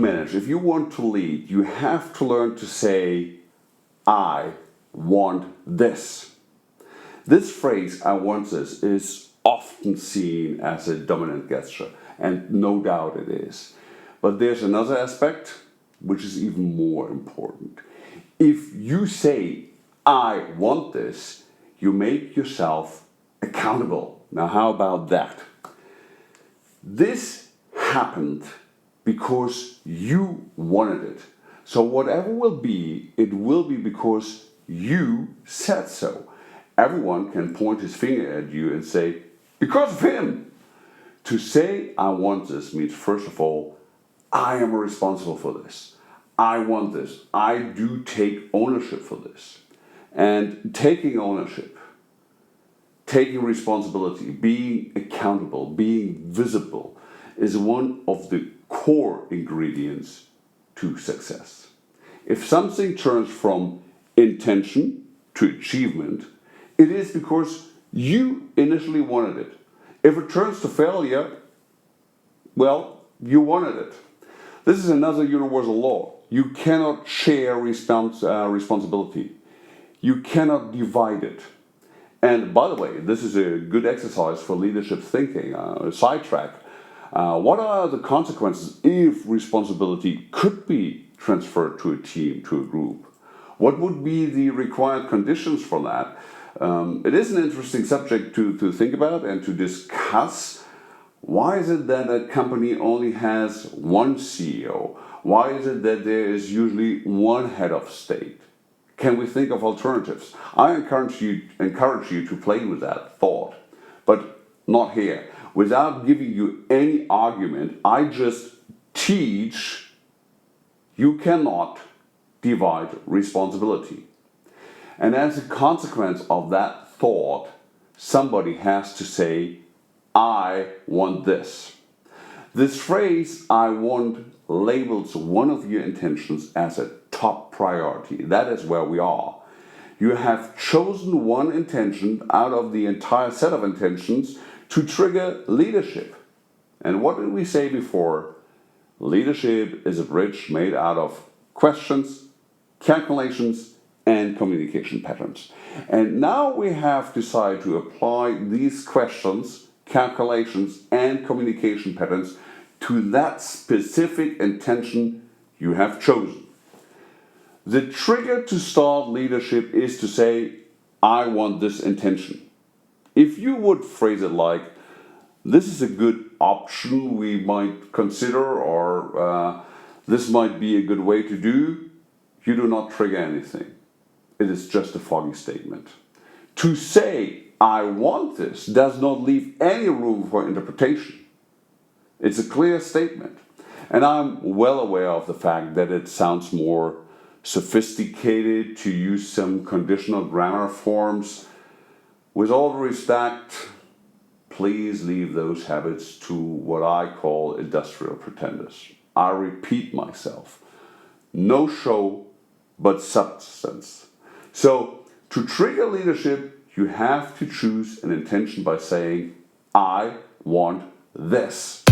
manage, if you want to lead, you have to learn to say, I want this. This phrase, I want this, is often seen as a dominant gesture, and no doubt it is. But there's another aspect which is even more important. If you say, I want this, you make yourself accountable. Now, how about that? This happened because you wanted it. So whatever will be, it will be because you said so. Everyone can point his finger at you and say, because of him. To say, I want this means, first of all, I am responsible for this. I want this. I do take ownership for this. And taking ownership, taking responsibility, being accountable, being visible is one of the core ingredients to success. If something turns from intention to achievement, it is because you initially wanted it. If it turns to failure, well, you wanted it. This is another universal law. You cannot share responsibility. You cannot divide it. And by the way, this is a good exercise for leadership thinking, a sidetrack. What are the consequences if responsibility could be transferred to a team, to a group? What would be the required conditions for that? It is an interesting subject to think about and to discuss. Why is it that a company only has one CEO? Why is it that there is usually one head of state? Can we think of alternatives? I encourage you to play with that thought, but not here. Without giving you any argument, I just teach you cannot divide responsibility. And as a consequence of that thought, somebody has to say, I want this. This phrase, I want, labels one of your intentions as a top priority. That is where we are. You have chosen one intention out of the entire set of intentions to trigger leadership. And what did we say before? Leadership is a bridge made out of questions, calculations, and communication patterns. And now we have decided to apply these questions, calculations, and communication patterns to that specific intention you have chosen. The trigger to start leadership is to say, I want this intention. If you would phrase it like, this is a good option we might consider, or this might be a good way to do, you do not trigger anything. It is just a foggy statement. To say, I want this, does not leave any room for interpretation. It's a clear statement. And I'm well aware of the fact that it sounds more sophisticated to use some conditional grammar forms. With all due respect, please leave those habits to what I call industrial pretenders. I repeat myself. No show, but substance. So, to trigger leadership, you have to choose an intention by saying, I want this.